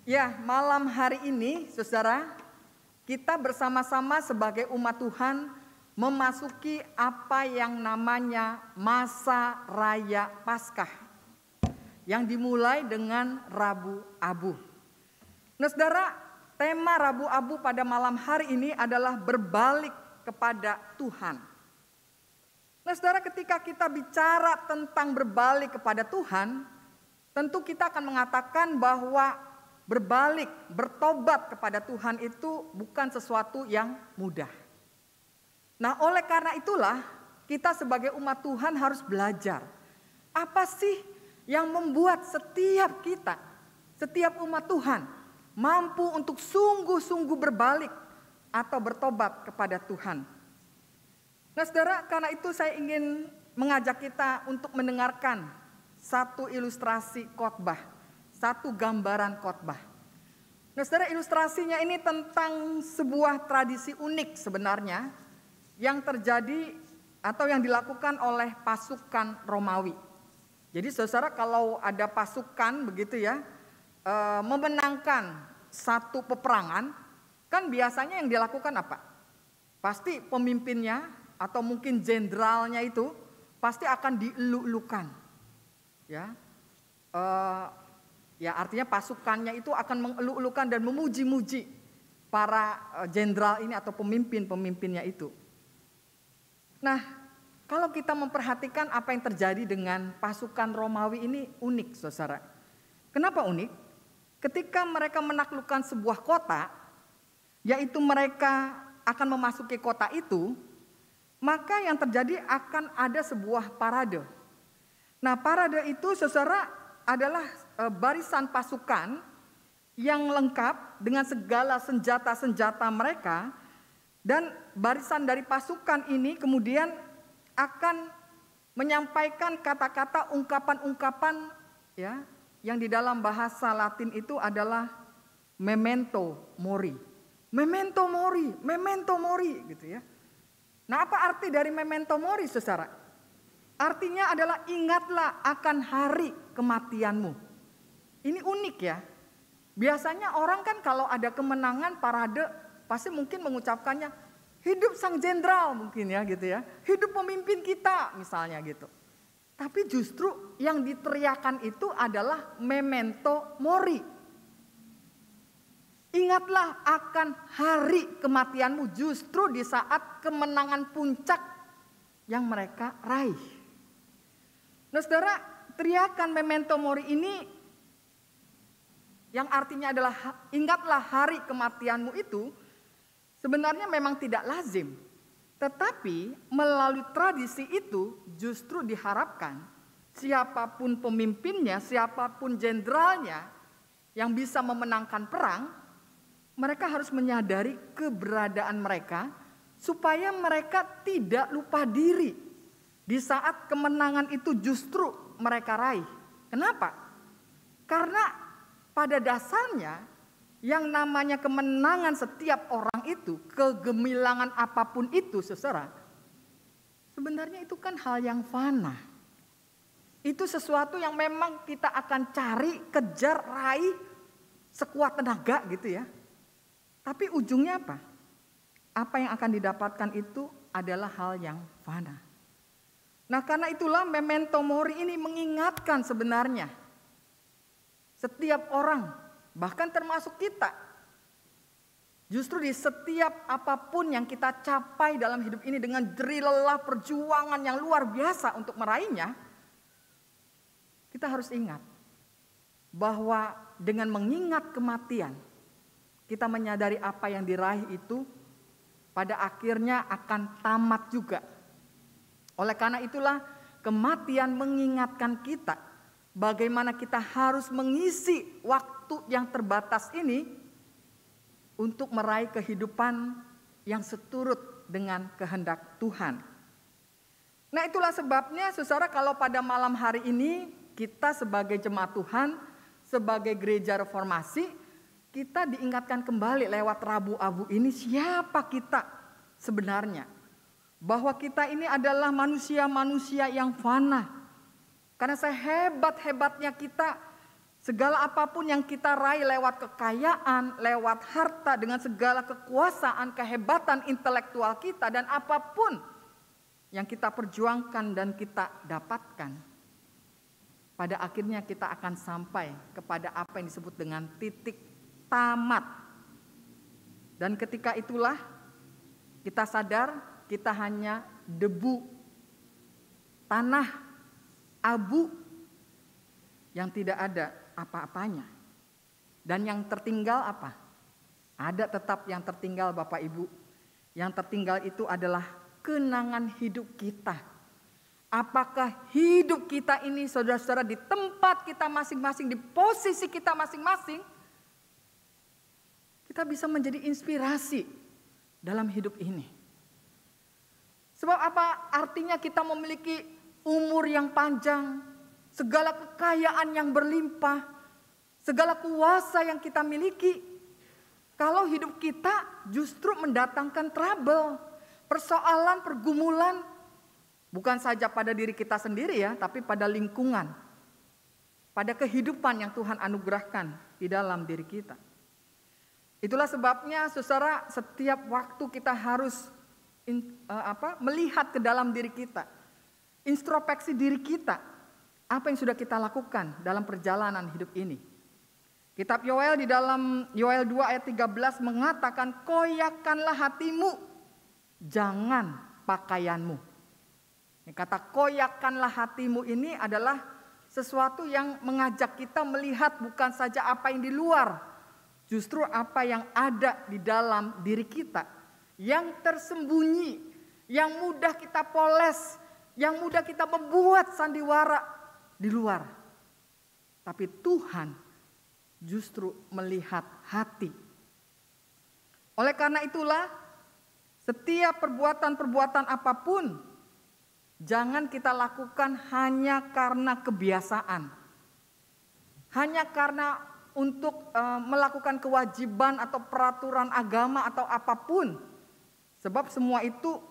Ya, malam hari ini, saudara, kita bersama-sama sebagai umat Tuhan memasuki apa yang namanya masa raya Paskah, yang dimulai dengan Rabu Abu. Nah, saudara, tema Rabu Abu pada malam hari ini adalah berbalik kepada Tuhan. Nah, saudara, ketika kita bicara tentang berbalik kepada Tuhan, tentu kita akan mengatakan bahwa berbalik, bertobat kepada Tuhan itu bukan sesuatu yang mudah. Nah, oleh karena itulah kita sebagai umat Tuhan harus belajar. Apa sih yang membuat setiap kita, setiap umat Tuhan mampu untuk sungguh-sungguh berbalik atau bertobat kepada Tuhan. Nah, saudara, karena itu saya ingin mengajak kita untuk mendengarkan satu ilustrasi khotbah, satu gambaran khotbah. Nah, saudara, ilustrasinya ini tentang sebuah tradisi unik sebenarnya yang terjadi atau yang dilakukan oleh pasukan Romawi. Jadi, saudara, kalau ada pasukan begitu ya, memenangkan satu peperangan, kan biasanya yang dilakukan apa? Pasti pemimpinnya atau mungkin jenderalnya itu pasti akan dielu-elukan. Ya, artinya pasukannya itu akan mengelu-elukan dan memuji-muji para jenderal ini atau pemimpin-pemimpinnya itu. Nah, kalau kita memperhatikan apa yang terjadi dengan pasukan Romawi ini unik, saudara. Kenapa unik? Ketika mereka menaklukkan sebuah kota, yaitu mereka akan memasuki kota itu, maka yang terjadi akan ada sebuah parade. Nah, parade itu, saudara, adalah barisan pasukan yang lengkap dengan segala senjata-senjata mereka, dan barisan dari pasukan ini kemudian akan menyampaikan kata-kata, ungkapan-ungkapan ya, yang di dalam bahasa Latin itu adalah memento mori. Memento mori, memento mori gitu ya. Nah, apa arti dari memento mori, saudara? Artinya adalah ingatlah akan hari kematianmu. Ini unik ya. Biasanya orang kan kalau ada kemenangan parade pasti mungkin mengucapkannya hidup sang jenderal mungkin ya gitu ya. Hidup pemimpin kita misalnya gitu. Tapi justru yang diteriakan itu adalah memento mori. Ingatlah akan hari kematianmu justru di saat kemenangan puncak yang mereka raih. Nah, saudara, teriakan memento mori ini yang artinya adalah ingatlah hari kematianmu itu sebenarnya memang tidak lazim. Tetapi melalui tradisi itu justru diharapkan siapapun pemimpinnya, siapapun jenderalnya yang bisa memenangkan perang, mereka harus menyadari keberadaan mereka supaya mereka tidak lupa diri di saat kemenangan itu justru mereka raih. Kenapa? Karena pada dasarnya yang namanya kemenangan setiap orang itu, kegemilangan apapun itu, saudara, sebenarnya itu kan hal yang fana. Itu sesuatu yang memang kita akan cari, kejar, raih sekuat tenaga gitu ya. Tapi ujungnya apa? Apa yang akan didapatkan itu adalah hal yang fana. Nah, karena itulah memento mori ini mengingatkan sebenarnya setiap orang, bahkan termasuk kita. Justru di setiap apapun yang kita capai dalam hidup ini dengan jerih lelah perjuangan yang luar biasa untuk meraihnya, kita harus ingat bahwa dengan mengingat kematian, kita menyadari apa yang diraih itu pada akhirnya akan tamat juga. Oleh karena itulah kematian mengingatkan kita bagaimana kita harus mengisi waktu yang terbatas ini untuk meraih kehidupan yang seturut dengan kehendak Tuhan. Nah, itulah sebabnya saudara, kalau pada malam hari ini kita sebagai jemaat Tuhan, sebagai gereja reformasi, kita diingatkan kembali lewat Rabu Abu ini siapa kita sebenarnya. Bahwa kita ini adalah manusia-manusia yang fana. Karena sehebat-hebatnya kita Segala apapun yang kita raih lewat kekayaan, lewat harta, dengan segala kekuasaan, kehebatan intelektual kita, dan apapun yang kita perjuangkan dan kita dapatkan, pada akhirnya kita akan sampai kepada apa yang disebut dengan titik tamat. Dan ketika itulah kita sadar kita hanya debu, tanah, abu yang tidak ada apa-apanya. Dan yang tertinggal apa? Ada tetap yang tertinggal Bapak Ibu. Yang tertinggal itu adalah kenangan hidup kita. Apakah hidup kita ini saudara-saudara di tempat kita masing-masing, di posisi kita masing-masing, kita bisa menjadi inspirasi dalam hidup ini. Sebab apa artinya kita memiliki umur yang panjang, segala kekayaan yang berlimpah, segala kuasa yang kita miliki, kalau hidup kita justru mendatangkan trouble, persoalan, pergumulan, bukan saja pada diri kita sendiri ya, tapi pada lingkungan, pada kehidupan yang Tuhan anugerahkan di dalam diri kita. Itulah sebabnya saudara, setiap waktu kita harus melihat ke dalam diri kita, introspeksi diri kita. Apa yang sudah kita lakukan dalam perjalanan hidup ini? Kitab Yoel di dalam Yoel 2 ayat 13 mengatakan, koyakanlah hatimu, jangan pakaianmu. Kata koyakanlah hatimu ini adalah sesuatu yang mengajak kita melihat bukan saja apa yang di luar, justru apa yang ada di dalam diri kita, yang tersembunyi, yang mudah kita poles, yang mudah kita membuat sandiwara di luar. Tapi Tuhan justru melihat hati. Oleh karena itulah, setiap perbuatan-perbuatan apapun jangan kita lakukan hanya karena kebiasaan. Hanya karena untuk melakukan kewajiban atau peraturan agama atau apapun. Sebab semua itu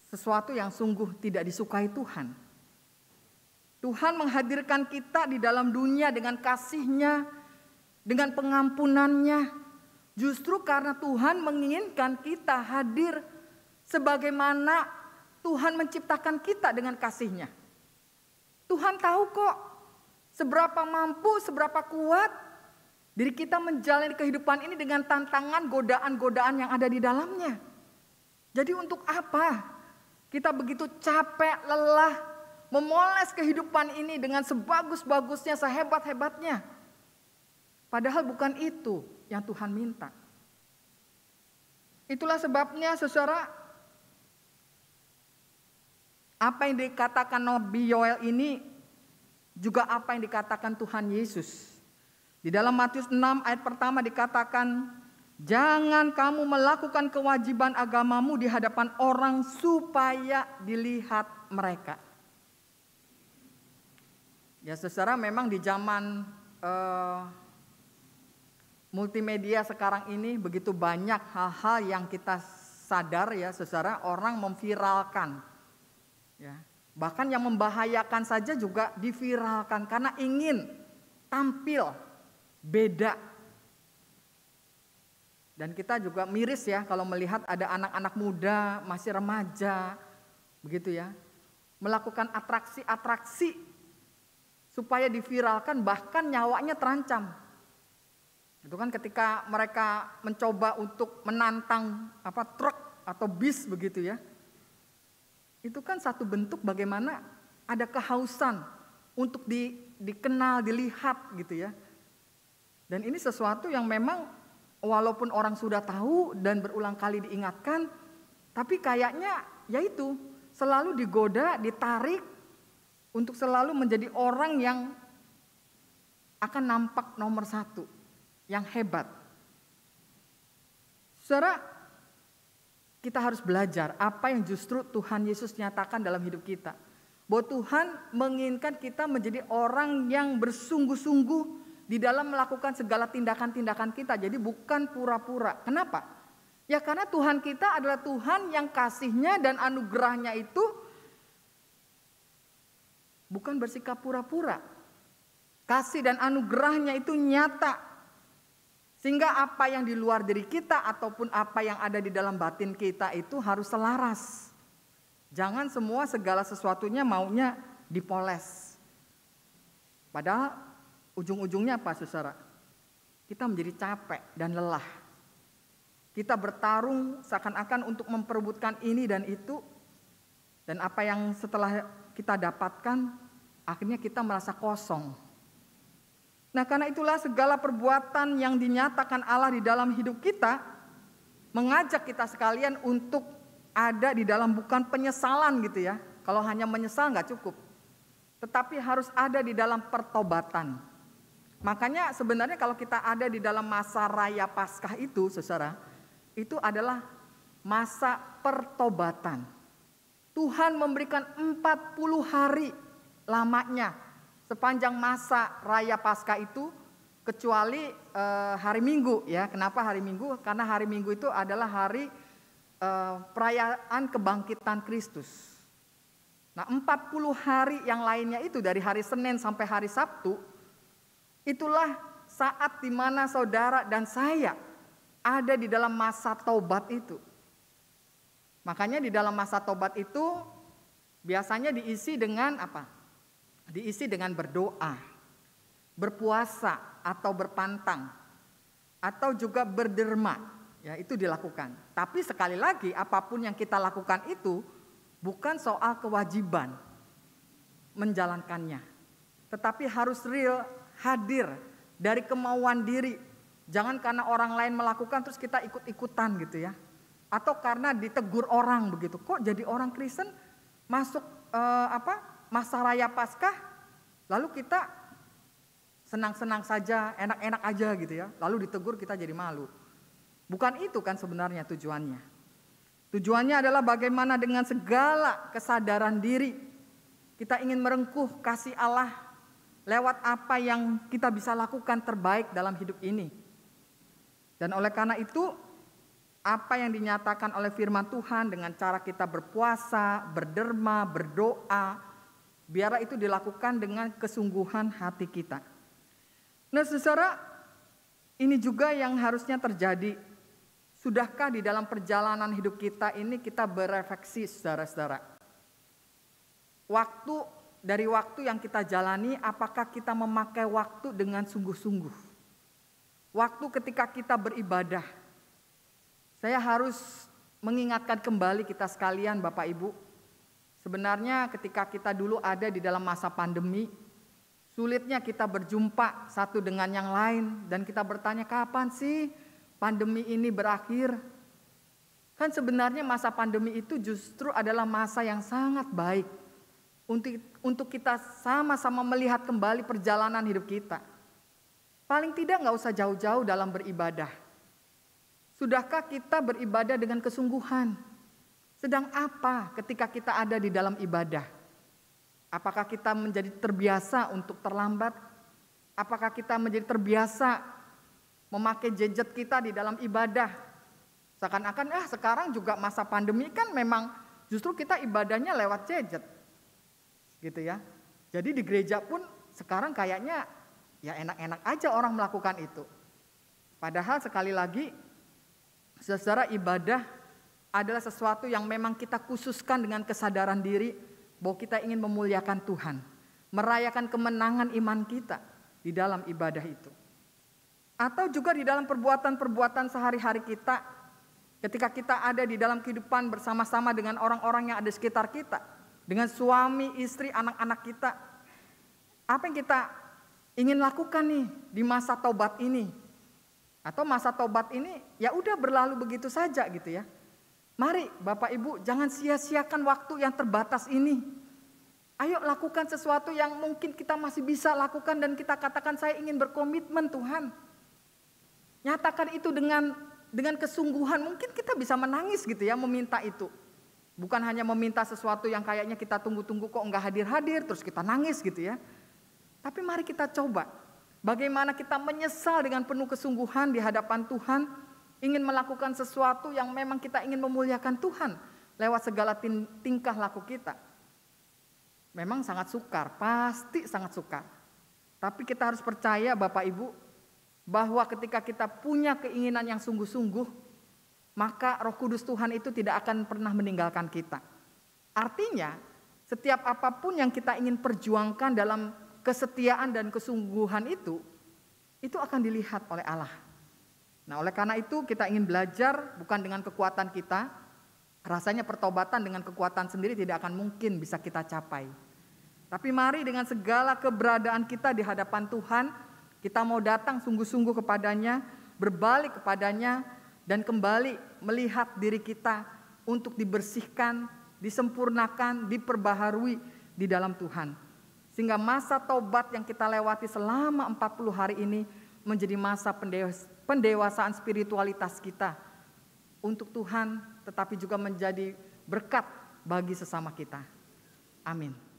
sesuatu yang sungguh tidak disukai Tuhan. Tuhan menghadirkan kita di dalam dunia dengan kasih-Nya, dengan pengampunan-Nya. Justru karena Tuhan menginginkan kita hadir sebagaimana Tuhan menciptakan kita dengan kasih-Nya. Tuhan tahu kok seberapa mampu, seberapa kuat diri kita menjalani kehidupan ini dengan tantangan, godaan-godaan yang ada di dalamnya. Jadi untuk apa kita begitu capek, lelah, memoles kehidupan ini dengan sebagus-bagusnya, sehebat-hebatnya. Padahal bukan itu yang Tuhan minta. Itulah sebabnya saudara, apa yang dikatakan Nabi Yoel ini juga apa yang dikatakan Tuhan Yesus. Di dalam Matius 6 ayat pertama dikatakan, jangan kamu melakukan kewajiban agamamu di hadapan orang supaya dilihat mereka. Ya saudara, memang di zaman multimedia sekarang ini begitu banyak hal-hal yang kita sadar ya saudara, orang memviralkan. Ya, bahkan yang membahayakan saja juga diviralkan karena ingin tampil beda. Dan kita juga miris ya kalau melihat ada anak-anak muda, masih remaja, begitu ya, melakukan atraksi-atraksi supaya diviralkan, bahkan nyawanya terancam. Itu kan ketika mereka mencoba untuk menantang truk atau bis begitu ya. Itu kan satu bentuk bagaimana ada kehausan untuk dikenal, dilihat gitu ya. Dan ini sesuatu yang memang walaupun orang sudah tahu dan berulang kali diingatkan, tapi kayaknya yaitu selalu digoda, ditarik untuk selalu menjadi orang yang akan nampak nomor satu, yang hebat. Saudara, kita harus belajar apa yang justru Tuhan Yesus nyatakan dalam hidup kita. Bahwa Tuhan menginginkan kita menjadi orang yang bersungguh-sungguh di dalam melakukan segala tindakan-tindakan kita. Jadi bukan pura-pura. Kenapa? Ya karena Tuhan kita adalah Tuhan yang kasih-Nya dan anugerah-Nya itu bukan bersikap pura-pura. Kasih dan anugerahnya itu nyata. Sehingga apa yang di luar diri kita ataupun apa yang ada di dalam batin kita itu harus selaras. Jangan semua segala sesuatunya maunya dipoles. Padahal ujung-ujungnya apa saudara? Kita menjadi capek dan lelah. Kita bertarung seakan-akan untuk memperebutkan ini dan itu. Dan apa yang setelah kita dapatkan, akhirnya kita merasa kosong. Nah, karena itulah segala perbuatan yang dinyatakan Allah di dalam hidup kita mengajak kita sekalian untuk ada di dalam bukan penyesalan gitu ya. Kalau hanya menyesal nggak cukup. Tetapi harus ada di dalam pertobatan. Makanya sebenarnya kalau kita ada di dalam masa raya Paskah itu, saudara, itu adalah masa pertobatan. Tuhan memberikan 40 hari lamanya sepanjang masa raya Paskah itu, kecuali hari Minggu ya. Kenapa hari Minggu? Karena hari Minggu itu adalah hari perayaan kebangkitan Kristus. Nah, 40 hari yang lainnya itu dari hari Senin sampai hari Sabtu, itulah saat di mana saudara dan saya ada di dalam masa taubat itu. Makanya di dalam masa taubat itu biasanya diisi dengan apa? Diisi dengan berdoa, berpuasa atau berpantang, atau juga berderma. Ya, itu dilakukan. Tapi sekali lagi apapun yang kita lakukan itu bukan soal kewajiban menjalankannya. Tetapi harus real, hadir dari kemauan diri. Jangan karena orang lain melakukan terus kita ikut-ikutan gitu ya. Atau karena ditegur orang begitu. Kok jadi orang Kristen masuk masa raya Paskah lalu kita senang-senang saja, enak-enak aja gitu ya. Lalu ditegur kita jadi malu. Bukan itu kan sebenarnya tujuannya. Tujuannya adalah bagaimana dengan segala kesadaran diri kita ingin merengkuh kasih Allah lewat apa yang kita bisa lakukan terbaik dalam hidup ini. Dan oleh karena itu, apa yang dinyatakan oleh firman Tuhan dengan cara kita berpuasa, berderma, berdoa, biarlah itu dilakukan dengan kesungguhan hati kita. Nah, saudara, ini juga yang harusnya terjadi. Sudahkah di dalam perjalanan hidup kita ini kita berefleksi, saudara-saudara? Dari waktu yang kita jalani, apakah kita memakai waktu dengan sungguh-sungguh? Waktu ketika kita beribadah. Saya harus mengingatkan kembali kita sekalian Bapak Ibu. Sebenarnya ketika kita dulu ada di dalam masa pandemi, sulitnya kita berjumpa satu dengan yang lain. Dan kita bertanya, kapan sih pandemi ini berakhir? Kan sebenarnya masa pandemi itu justru adalah masa yang sangat baik untuk kita sama-sama melihat kembali perjalanan hidup kita. Paling tidak nggak usah jauh-jauh dalam beribadah. Sudahkah kita beribadah dengan kesungguhan? Sedang apa ketika kita ada di dalam ibadah? Apakah kita menjadi terbiasa untuk terlambat? Apakah kita menjadi terbiasa memakai gadget kita di dalam ibadah? Seakan-akan sekarang juga masa pandemi kan memang justru kita ibadahnya lewat gadget. Gitu ya. Jadi di gereja pun sekarang kayaknya ya enak-enak aja orang melakukan itu. Padahal sekali lagi, saudara, ibadah adalah sesuatu yang memang kita khususkan dengan kesadaran diri bahwa kita ingin memuliakan Tuhan, merayakan kemenangan iman kita di dalam ibadah itu. Atau juga di dalam perbuatan-perbuatan sehari-hari kita, ketika kita ada di dalam kehidupan bersama-sama dengan orang-orang yang ada di sekitar kita, dengan suami, istri, anak-anak kita. Apa yang kita ingin lakukan nih di masa taubat ini? Atau masa taubat ini ya udah berlalu begitu saja gitu ya. Mari Bapak Ibu, jangan sia-siakan waktu yang terbatas ini. Ayo lakukan sesuatu yang mungkin kita masih bisa lakukan dan kita katakan saya ingin berkomitmen Tuhan. Nyatakan itu dengan kesungguhan. Mungkin kita bisa menangis gitu ya meminta itu. Bukan hanya meminta sesuatu yang kayaknya kita tunggu-tunggu kok enggak hadir-hadir terus kita nangis gitu ya. Tapi mari kita coba bagaimana kita menyesal dengan penuh kesungguhan di hadapan Tuhan, ingin melakukan sesuatu yang memang kita ingin memuliakan Tuhan lewat segala tingkah laku kita. Memang sangat sukar, pasti sangat sukar. Tapi kita harus percaya Bapak Ibu, bahwa ketika kita punya keinginan yang sungguh-sungguh, maka Roh Kudus Tuhan itu tidak akan pernah meninggalkan kita. Artinya, setiap apapun yang kita ingin perjuangkan dalam kesetiaan dan kesungguhan itu akan dilihat oleh Allah. Nah, oleh karena itu kita ingin belajar bukan dengan kekuatan kita. Rasanya pertobatan dengan kekuatan sendiri tidak akan mungkin bisa kita capai. Tapi mari dengan segala keberadaan kita di hadapan Tuhan, kita mau datang sungguh-sungguh kepadanya, berbalik kepadanya, dan kembali melihat diri kita untuk dibersihkan, disempurnakan, diperbaharui di dalam Tuhan. Sehingga masa tobat yang kita lewati selama 40 hari ini menjadi masa pendewasaan spiritualitas kita untuk Tuhan, tetapi juga menjadi berkat bagi sesama kita. Amin.